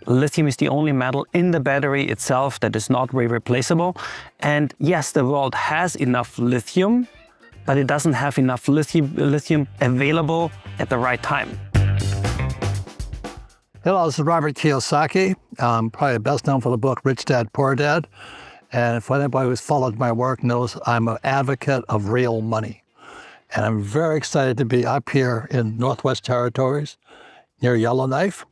Lithium is the only metal in the battery itself that is not irreplaceable. And yes, the world has enough lithium, but it doesn't have enough lithium available at the right time. Hello, this is Robert Kiyosaki. I'm probably best known for the book Rich Dad, Poor Dad. And if anybody who's followed my work knows I'm an advocate of real money. And I'm very excited to be up here in Northwest Territories near Yellowknife,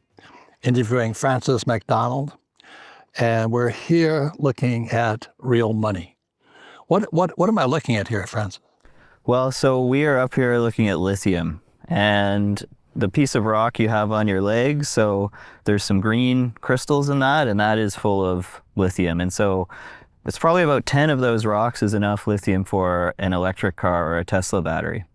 interviewing Francis McDonald. And we're here looking at real money. What am I looking at here, Francis? Well, so we are up here looking at lithium, and the piece of rock you have on your leg, so there's some green crystals in that, and that is full of lithium. And so it's probably about 10 of those rocks is enough lithium for an electric car or a Tesla battery.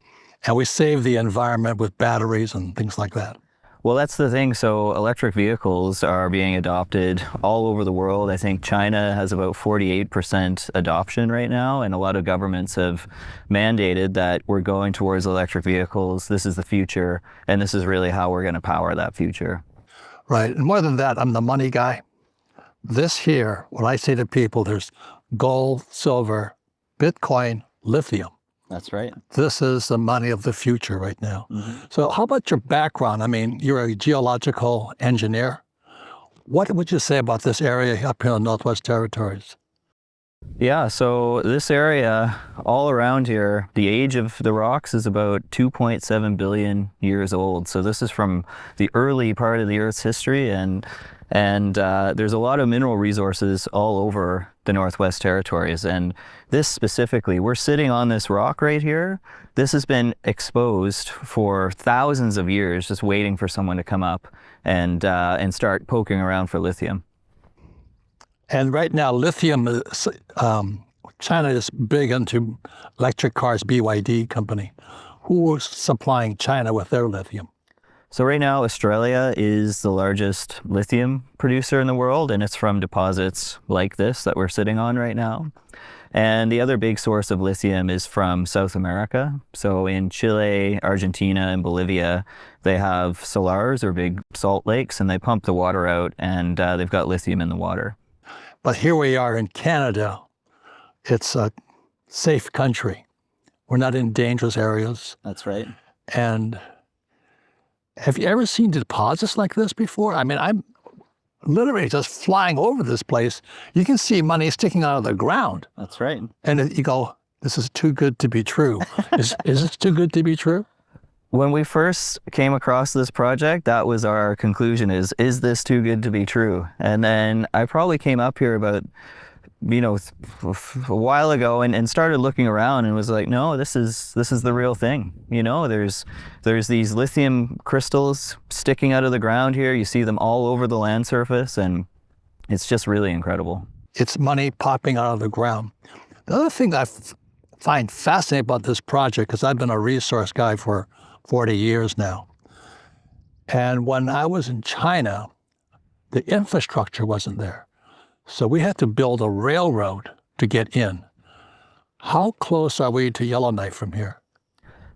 And we save the environment with batteries and things like that. Well, that's the thing. So electric vehicles are being adopted all over the world. I think China has about 48% adoption right now, and a lot of governments have mandated that we're going towards electric vehicles. This is the future, and this is really how we're going to power that future. Right. And more than that, I'm the money guy. This here, when I say to people, there's gold, silver, Bitcoin, lithium. That's right. This is the money of the future right now. Mm-hmm. So how about your background? I mean, you're a geological engineer. What would you say about this area up here in the Northwest Territories? Yeah, so this area all around here, the age of the rocks is about 2.7 billion years old. So this is from the early part of the Earth's history, and there's a lot of mineral resources all over the Northwest Territories. And this specifically, we're sitting on this rock right here. This has been exposed for thousands of years, just waiting for someone to come up and start poking around for lithium. And right now, lithium is, China is big into electric cars, BYD company. Who is supplying China with their lithium? So right now, Australia is the largest lithium producer in the world, and it's from deposits like this that we're sitting on right now. And the other big source of lithium is from South America. So in Chile, Argentina, and Bolivia, they have salars, or big salt lakes, and they pump the water out, and they've got lithium in the water. But here we are in Canada. It's a safe country. We're not in dangerous areas. That's right. And have you ever seen deposits like this before? I mean, I'm literally just flying over this place. You can see money sticking out of the ground. That's right. And you go, this is too good to be true. Is this too good to be true? When we first came across this project, that was our conclusion, is this too good to be true? And then I probably came up here about, a while ago and started looking around and was like, no, this is the real thing. There's these lithium crystals sticking out of the ground here. You see them all over the land surface, and it's just really incredible. It's money popping out of the ground. The other thing I find fascinating about this project, because I've been a resource guy for 40 years now. And when I was in China, the infrastructure wasn't there. So we had to build a railroad to get in. How close are we to Yellowknife from here?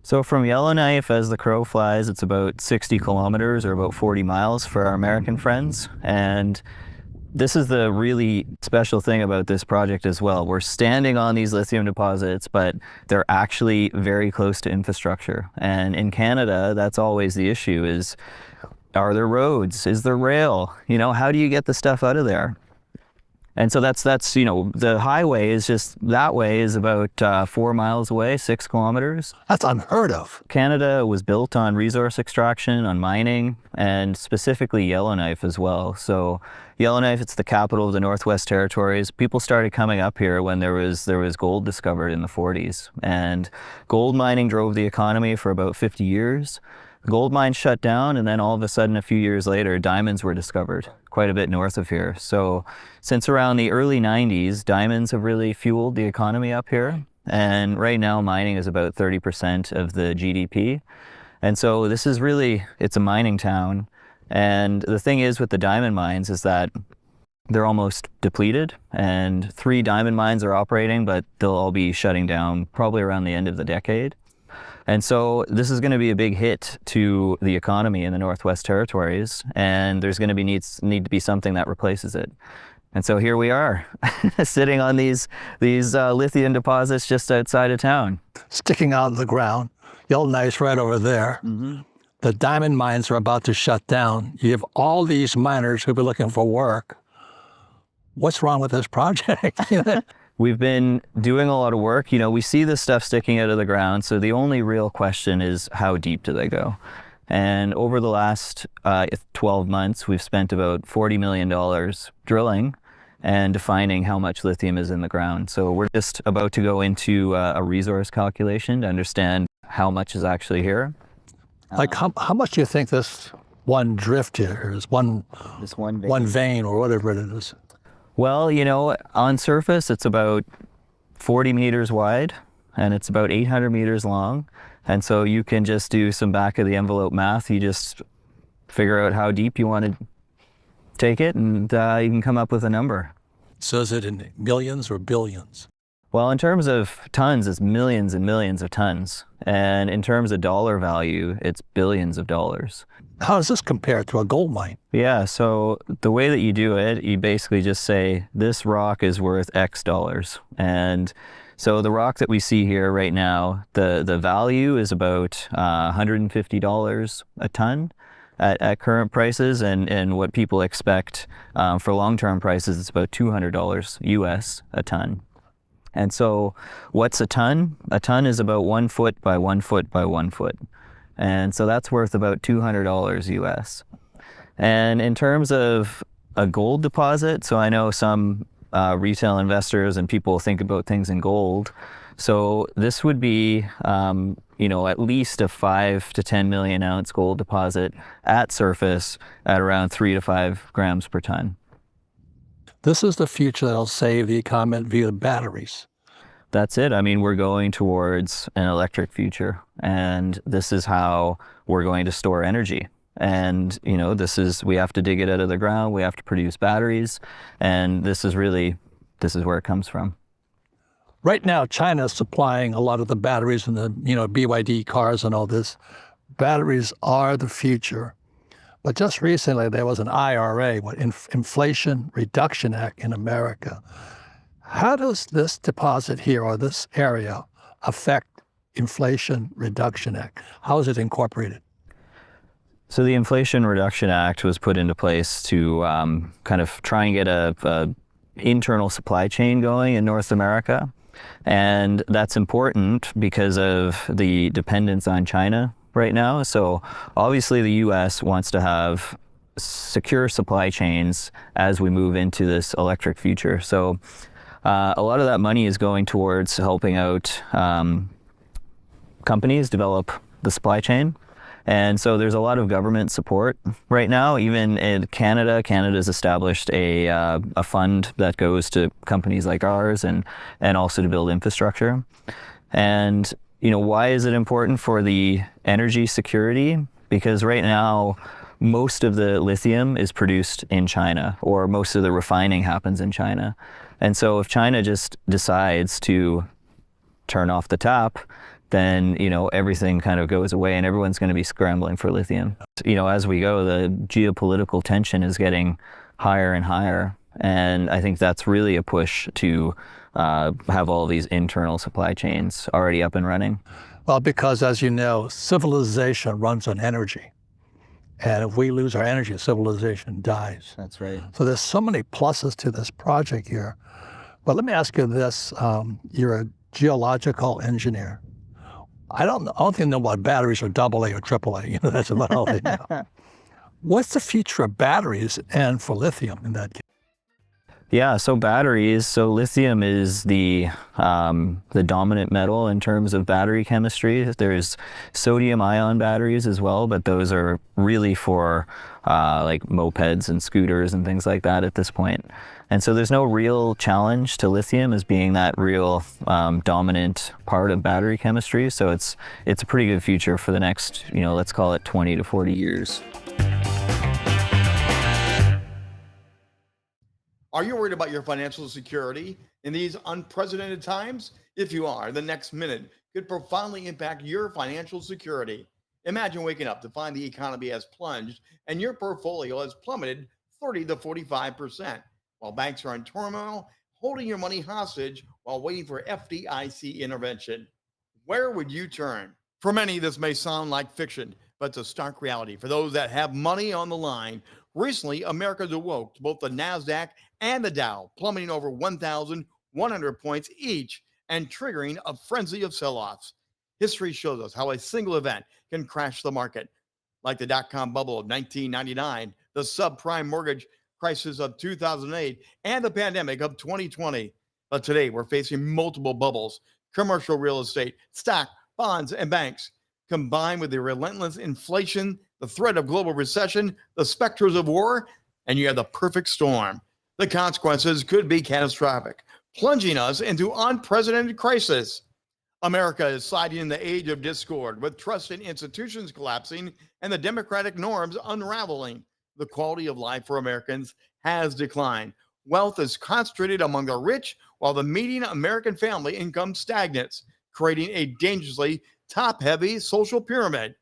So from Yellowknife, as the crow flies, it's about 60 kilometers or about 40 miles for our American friends. And this is the really special thing about this project as well. We're standing on these lithium deposits, but they're actually very close to infrastructure. And in Canada, that's always the issue, is, are there roads? Is there rail? How do you get the stuff out of there? And so that's the highway is just that way is about 4 miles away, 6 kilometers. That's unheard of. Canada was built on resource extraction, on mining, and specifically Yellowknife as well. So Yellowknife, it's the capital of the Northwest Territories. People started coming up here when there was gold discovered in the 40s. And gold mining drove the economy for about 50 years. Gold mines shut down, and then all of a sudden, a few years later, diamonds were discovered quite a bit north of here. So since around the early 90s, diamonds have really fueled the economy up here. And right now, mining is about 30% of the GDP. And so this is really, it's a mining town. And the thing is with the diamond mines is that they're almost depleted, and 3 diamond mines are operating, but they'll all be shutting down probably around the end of the decade. And so this is going to be a big hit to the economy in the Northwest Territories, and there's going to need to be something that replaces it. And so here we are, sitting on these lithium deposits just outside of town. Sticking out of the ground. Yellowknife's right over there. Mm-hmm. The diamond mines are about to shut down. You have all these miners who'll be looking for work. What's wrong with this project? We've been doing a lot of work. You know, we see this stuff sticking out of the ground, so the only real question is how deep do they go? And over the last 12 months, we've spent about $40 million drilling and defining how much lithium is in the ground. So we're just about to go into a resource calculation to understand how much is actually here. Like how much do you think this one drift here is, one vein or whatever it is? Well, you know, on surface, it's about 40 meters wide and it's about 800 meters long. And so you can just do some back of the envelope math. You just figure out how deep you want to take it, and you can come up with a number. So is it in millions or billions? Well, in terms of tons, it's millions and millions of tons. And in terms of dollar value, it's billions of dollars. How does this compare to a gold mine? Yeah, so the way that you do it, you basically just say, this rock is worth X dollars. And so the rock that we see here right now, the value is about $150 a ton at current prices, and what people expect for long-term prices is about $200 US a ton. And so what's a ton? A ton is about 1 foot by 1 foot by 1 foot. And so that's worth about $200 US. And in terms of a gold deposit, so I know some retail investors and people think about things in gold. So this would be, you know, at least a 5 to 10 million ounce gold deposit at surface at around 3 to 5 grams per ton. This is the future that'll save the economy via batteries. That's it. I mean, we're going towards an electric future, and this is how we're going to store energy. And, you know, we have to dig it out of the ground, we have to produce batteries, and this is where it comes from. Right now, China is supplying a lot of the batteries in the, BYD cars and all this. Batteries are the future. But just recently, there was an IRA, Inflation Reduction Act in America. How does this deposit here or this area affect Inflation Reduction Act? How is it incorporated? So the Inflation Reduction Act was put into place to kind of try and get a internal supply chain going in North America. And that's important because of the dependence on China right now. So obviously the US wants to have secure supply chains as we move into this electric future. So a lot of that money is going towards helping out companies develop the supply chain. And so there's a lot of government support right now. Even in Canada's established a fund that goes to companies like ours and also to build infrastructure. And, why is it important for the energy security? Because right now, most of the lithium is produced in China, or most of the refining happens in China. And so if China just decides to turn off the tap, then, everything kind of goes away and everyone's going to be scrambling for lithium. As we go, the geopolitical tension is getting higher and higher. And I think that's really a push to have all these internal supply chains already up and running. Well, because as you know, civilization runs on energy. And if we lose our energy, civilization dies. That's right. So there's so many pluses to this project here. But let me ask you this. You're a geological engineer. I don't think I know what batteries are AA or AAA. That's about all they know. What's the future of batteries and for lithium in that case? Yeah, so batteries, so lithium is the dominant metal in terms of battery chemistry. There's sodium ion batteries as well, but those are really for like mopeds and scooters and things like that at this point. And so there's no real challenge to lithium as being that real dominant part of battery chemistry. So it's a pretty good future for the next, let's call it 20 to 40 years. Are you worried about your financial security in these unprecedented times? If you are, the next minute could profoundly impact your financial security. Imagine waking up to find the economy has plunged and your portfolio has plummeted 30 to 45%, while banks are in turmoil, holding your money hostage while waiting for FDIC intervention. Where would you turn? For many, this may sound like fiction, but it's a stark reality. For those that have money on the line, recently America's awoke to both the NASDAQ and the Dow, plummeting over 1,100 points each and triggering a frenzy of sell offs. History shows us how a single event can crash the market, like the dot-com bubble of 1999, the subprime mortgage crisis of 2008, and the pandemic of 2020. But today we're facing multiple bubbles: commercial real estate, stock, bonds, and banks. Combined with the relentless inflation, the threat of global recession, the specters of war, and you have the perfect storm. The consequences could be catastrophic, plunging us into unprecedented crisis. America is sliding in the age of discord, with trust in institutions collapsing and the democratic norms unraveling. The quality of life for Americans has declined. Wealth is concentrated among the rich, while the median American family income stagnates, creating a dangerously top-heavy social pyramid.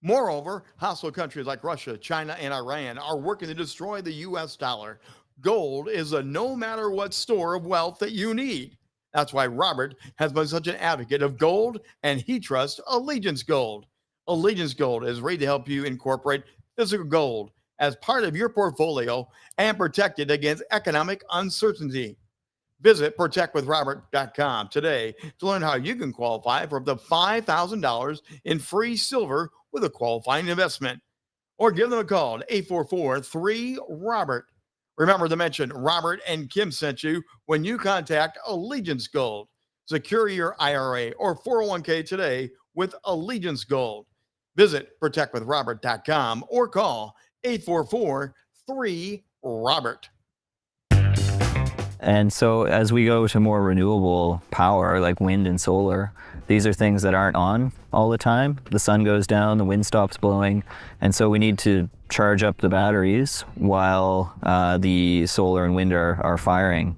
Moreover, hostile countries like Russia, China, and Iran are working to destroy the U.S. dollar. Gold is a no-matter-what store of wealth that you need. That's why Robert has been such an advocate of gold, and he trusts Allegiance Gold. Allegiance Gold is ready to help you incorporate physical gold as part of your portfolio and protect it against economic uncertainty. Visit protectwithrobert.com today to learn how you can qualify for up to $5,000 in free silver with a qualifying investment. Or give them a call at 844-3-ROBERT. Remember to mention Robert and Kim sent you when you contact Allegiance Gold. Secure your IRA or 401k today with Allegiance Gold. Visit protectwithrobert.com or call 844-3-ROBERT. And so as we go to more renewable power like wind and solar, these are things that aren't on all the time. The sun goes down, the wind stops blowing, and so we need to charge up the batteries while the solar and wind are firing.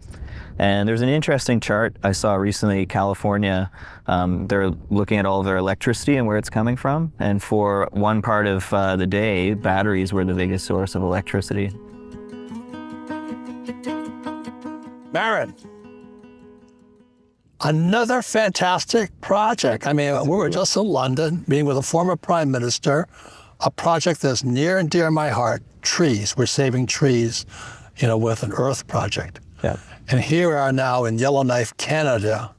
And there's an interesting chart I saw recently. California, they're looking at all of their electricity and where it's coming from. And for one part of the day, batteries were the biggest source of electricity. Baron, another fantastic project. I mean, we were just in London meeting with a former prime minister, a project that's near and dear to my heart, trees. We're saving trees, with an earth project. Yeah. And here we are now in Yellowknife, Canada,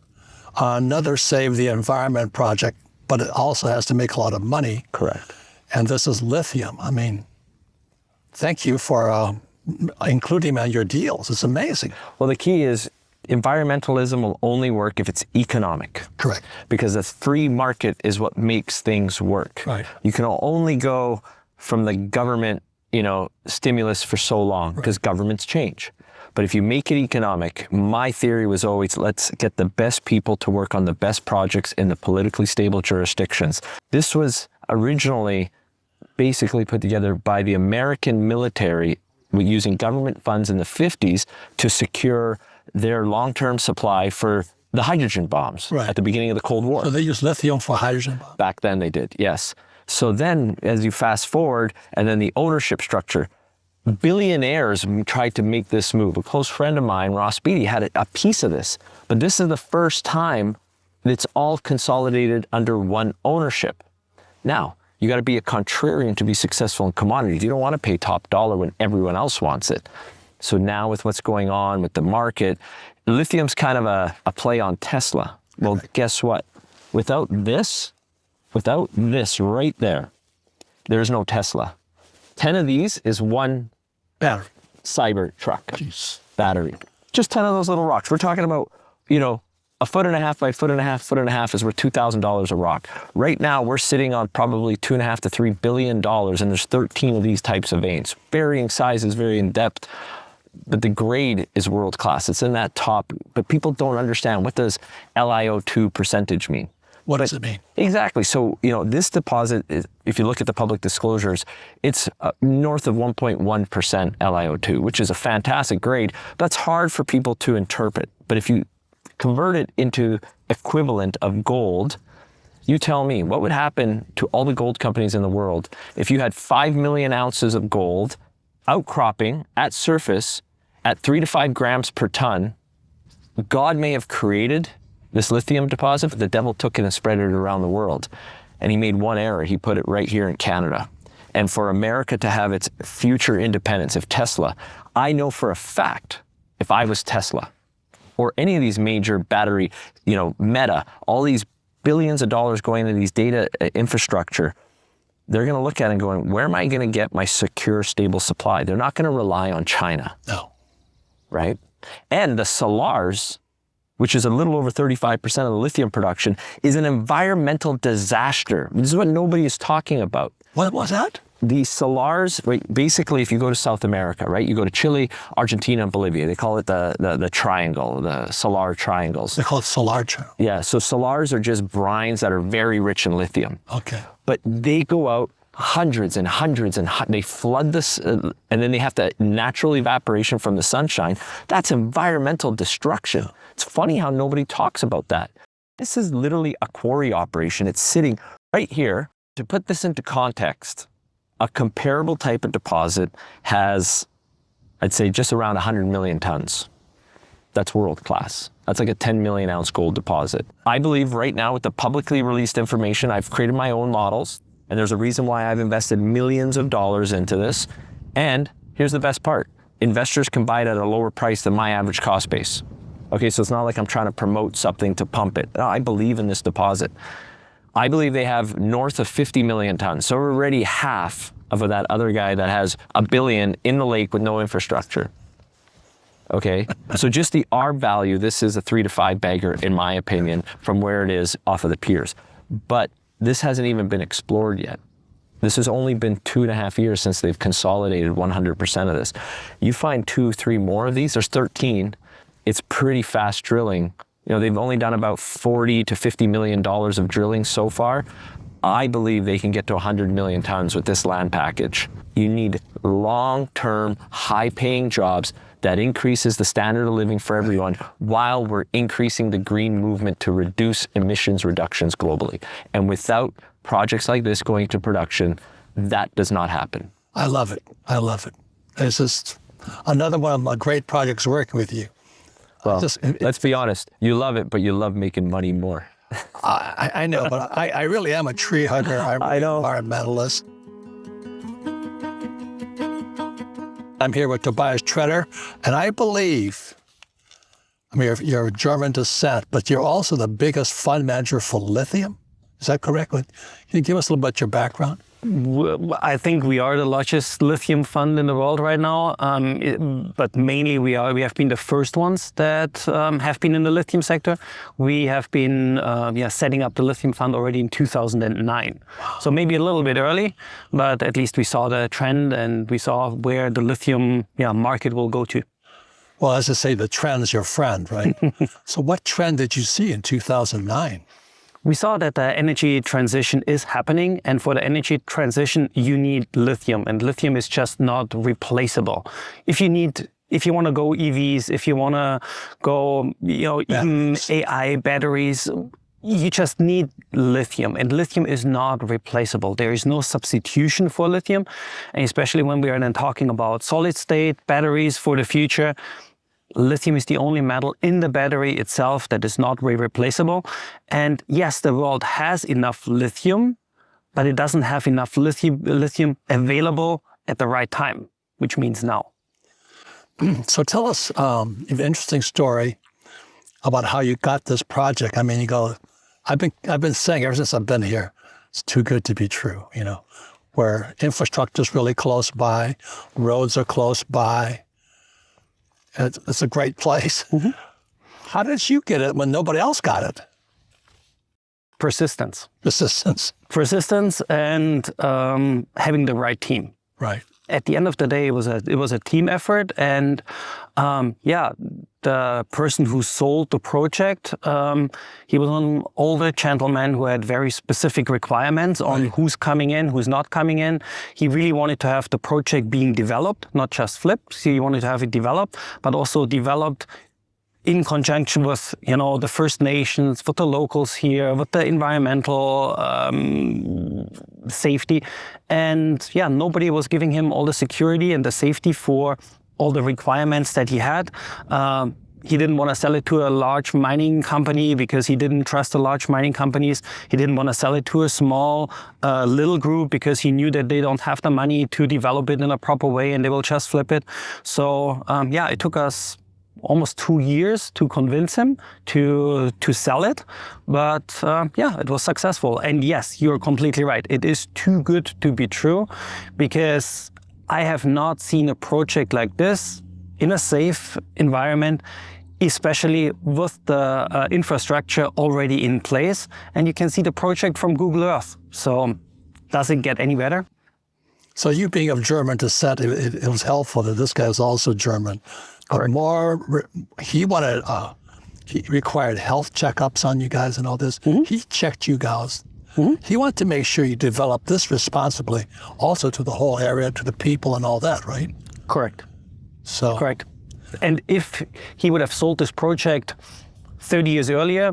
another Save the Environment project, but it also has to make a lot of money. Correct. And this is lithium. I mean, thank you for including them in your deals. It's amazing. Well, the key is environmentalism will only work if it's economic. Correct. Because the free market is what makes things work. Right. You can only go from the government, stimulus for so long because governments change. But if you make it economic, my theory was always, let's get the best people to work on the best projects in the politically stable jurisdictions. This was originally basically put together by the American military using government funds in the 50s to secure their long-term supply for the hydrogen bombs at the beginning of the Cold War. So they use lithium for hydrogen bombs? Back then they did, yes. So then as you fast forward, and then the ownership structure, billionaires tried to make this move. A close friend of mine, Ross Beatty, had a piece of this. But this is the first time that it's all consolidated under one ownership. Now, you got to be a contrarian to be successful in commodities. You don't want to pay top dollar when everyone else wants it. So now with what's going on with the market, lithium's kind of a play on Tesla. Well, guess what? Without this right there, there's no Tesla. 10 of these is one battery cyber truck. Jeez. Battery. Just 10 of those little rocks. We're talking about, a 1.5 by 1.5 is worth $2,000 a rock. Right now, we're sitting on probably $2.5 to $3 billion, and there's 13 of these types of veins. Varying sizes, varying depth, but the grade is world-class. It's in that top, but people don't understand, what does LiO2 percentage mean? What does it mean? Exactly. So, this deposit, if you look at the public disclosures, it's north of 1.1% LiO2, which is a fantastic grade. That's hard for people to interpret. But if you convert it into equivalent of gold, You tell me, what would happen to all the gold companies in the world if you had 5 million ounces of gold outcropping at surface at 3 to 5 grams per ton? God may have created this lithium deposit, but the devil took it and spread it around the world. And he made one error. He put it right here in Canada. And for America to have its future independence, if Tesla, I know for a fact, if I was Tesla or any of these major battery, Meta, all these billions of dollars going into these data infrastructure, they're going to look at it and going, where am I going to get my secure, stable supply? They're not going to rely on China. No. Right? And the salars, which is a little over 35% of the lithium production, is an environmental disaster. This is what nobody is talking about. What was that? The salars, right, basically, if you go to South America, right, you go to Chile, Argentina, and Bolivia, they call it the triangle, the salar triangles. They call it salar triangle. Yeah, so salars are just brines that are very rich in lithium. Okay. But they go out hundreds and hundreds and they flood this, and then they have to natural evaporation from the sunshine. That's environmental destruction. Yeah. It's funny how nobody talks about that. This is literally a quarry operation. It's sitting right here. To put this into context, a comparable type of deposit has, I'd say, just around 100 million tons. That's world class. That's like a 10 million ounce gold deposit. I believe right now with the publicly released information, I've created my own models, and there's a reason why I've invested millions of dollars into this. And here's the best part. Investors can buy it at a lower price than my average cost base. Okay, so it's not like I'm trying to promote something to pump it. No, I believe in this deposit. I believe they have north of 50 million tons. So we're already half of that other guy that has 1 billion in the lake with no infrastructure. Okay, so just the R value, this is a 3 to 5 bagger in my opinion from where it is off of the peers. But this hasn't even been explored yet. This has only been 2.5 years since they've consolidated 100% of this. You find 2, 3 more of these, there's 13. It's pretty fast drilling. They've only done about 40 to 50 million dollars of drilling so far. I believe they can get to 100 million tons with this land package. You need long-term, high-paying jobs that increases the standard of living for everyone while we're increasing the green movement to reduce emissions reductions globally. And without projects like this going to production, that does not happen. I love it. I love it. It's just another one of my great projects working with you. Well, let's be honest. You love it, but you love making money more. I know, but I really am a tree hugger. I know. Environmentalist. I'm here with Tobias Tretter, and I believe, you're of German descent, but you're also the biggest fund manager for lithium. Is that correct? Can you give us a little bit your background? I think we are the largest lithium fund in the world right now, but mainly we have been the first ones that have been in the lithium sector. We have been setting up the lithium fund already in 2009. So maybe a little bit early, but at least we saw the trend and we saw where the lithium market will go to. Well, as I say, the trend is your friend, right? So what trend did you see in 2009? We saw that the energy transition is happening, and for the energy transition, you need lithium, and lithium is just not replaceable. If you want to go EVs, if you want to go, even AI batteries, you just need lithium, and lithium is not replaceable. There is no substitution for lithium, and especially when we are then talking about solid state batteries for the future. Lithium is the only metal in the battery itself that is not irreplaceable. And yes, the world has enough lithium, but it doesn't have enough lithium available at the right time, which means now. So tell us an interesting story about how you got this project. I've been saying ever since I've been here, it's too good to be true, where infrastructure is really close by, roads are close by. It's a great place. Mm-hmm. How did you get it when nobody else got it? Persistence. Persistence and having the right team. Right. At the end of the day, it was a team effort, and the person who sold the project, he was an older gentleman who had very specific requirements on who's coming in, who's not coming in. He really wanted to have the project being developed, not just flipped. So he wanted to have it developed, but also developed in conjunction with, the First Nations, with the locals here, with the environmental safety. And yeah, nobody was giving him all the security and the safety for all the requirements that he had. He didn't want to sell it to a large mining company because he didn't trust the large mining companies. He didn't want to sell it to a small little group because he knew that they don't have the money to develop it in a proper way and they will just flip it. So it took us almost 2 years to convince him to sell it. But it was successful. And yes, you're completely right. It is too good to be true, because I have not seen a project like this in a safe environment, especially with the infrastructure already in place. And you can see the project from Google Earth. So does it get any better? So you being of German descent, it was helpful that this guy was also German. But he required health checkups on you guys and all this. Mm-hmm. He checked you guys. Mm-hmm. He wanted to make sure you develop this responsibly, also to the whole area, to the people and all that, right? Correct. So correct. And if he would have sold this project 30 years earlier,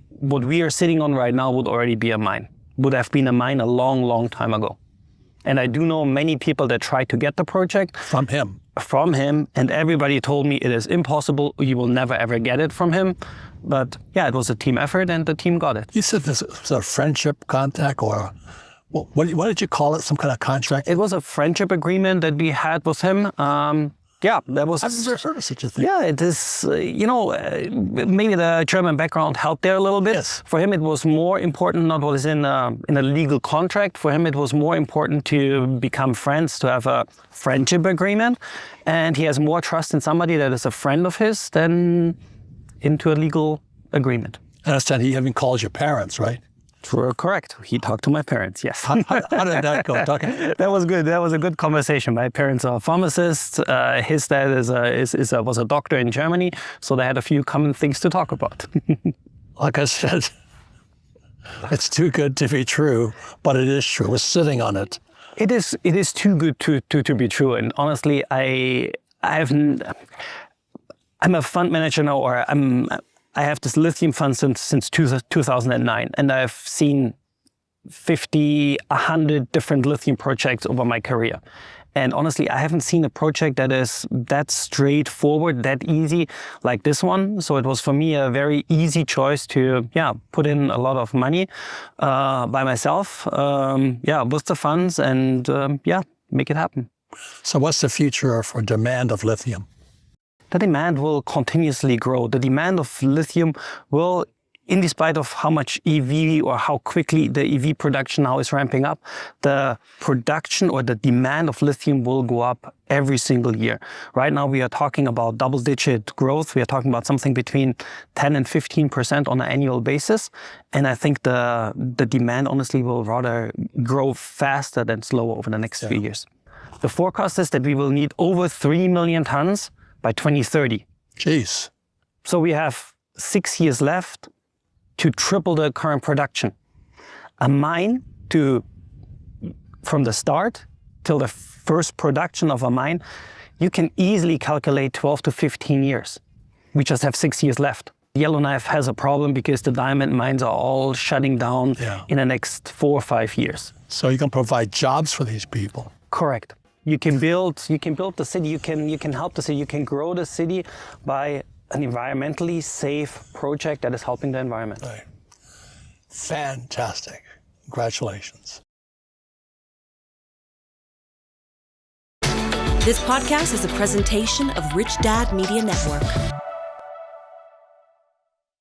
what we are sitting on right now would already be a mine. Would have been a mine a long, long time ago. And I do know many people that tried to get the project. From him, and everybody told me it is impossible. You will never, ever get it from him. But yeah, it was a team effort and the team got it. You said this was a friendship contact, or what did you call it? Some kind of contract? It was a friendship agreement that we had with him. That was... I've never heard of such a thing. Yeah, it is, maybe the German background helped there a little bit. Yes. For him, it was more important, not what is in a legal contract. For him, it was more important to become friends, to have a friendship agreement. And he has more trust in somebody that is a friend of his than into a legal agreement. I understand he even calls your parents, right? True, correct. He talked to my parents, yes. How did that go? That was good. That was a good conversation. My parents are pharmacists. His dad was a doctor in Germany, so they had a few common things to talk about. Like I said, it's too good to be true, but it is true. We're sitting on it. It is too good to be true. And honestly, I'm a fund manager now, or I have this lithium fund since 2009, and I've seen 50, 100 different lithium projects over my career. And honestly, I haven't seen a project that is that straightforward, that easy like this one. So it was for me a very easy choice to put in a lot of money by myself, with the funds and make it happen. So what's the future for demand of lithium? The demand will continuously grow. The demand of lithium will, in despite of how much EV or how quickly the EV production now is ramping up, the production or the demand of lithium will go up every single year. Right now we are talking about double-digit growth. We are talking about something between 10 and 15% on an annual basis. And I think the demand honestly will rather grow faster than slower over the next few years. The forecast is that we will need over 3 million tons by 2030. Jeez. So we have 6 years left to triple the current production. A mine from the start till the first production of a mine, you can easily calculate 12 to 15 years. We just have 6 years left. Yellowknife has a problem because the diamond mines are all shutting down in the next 4 or 5 years. So you can provide jobs for these people. Correct. You can build the city, you can help the city, you can grow the city by an environmentally safe project that is helping the environment. Right. Fantastic. Congratulations. This podcast is a presentation of Rich Dad Media Network.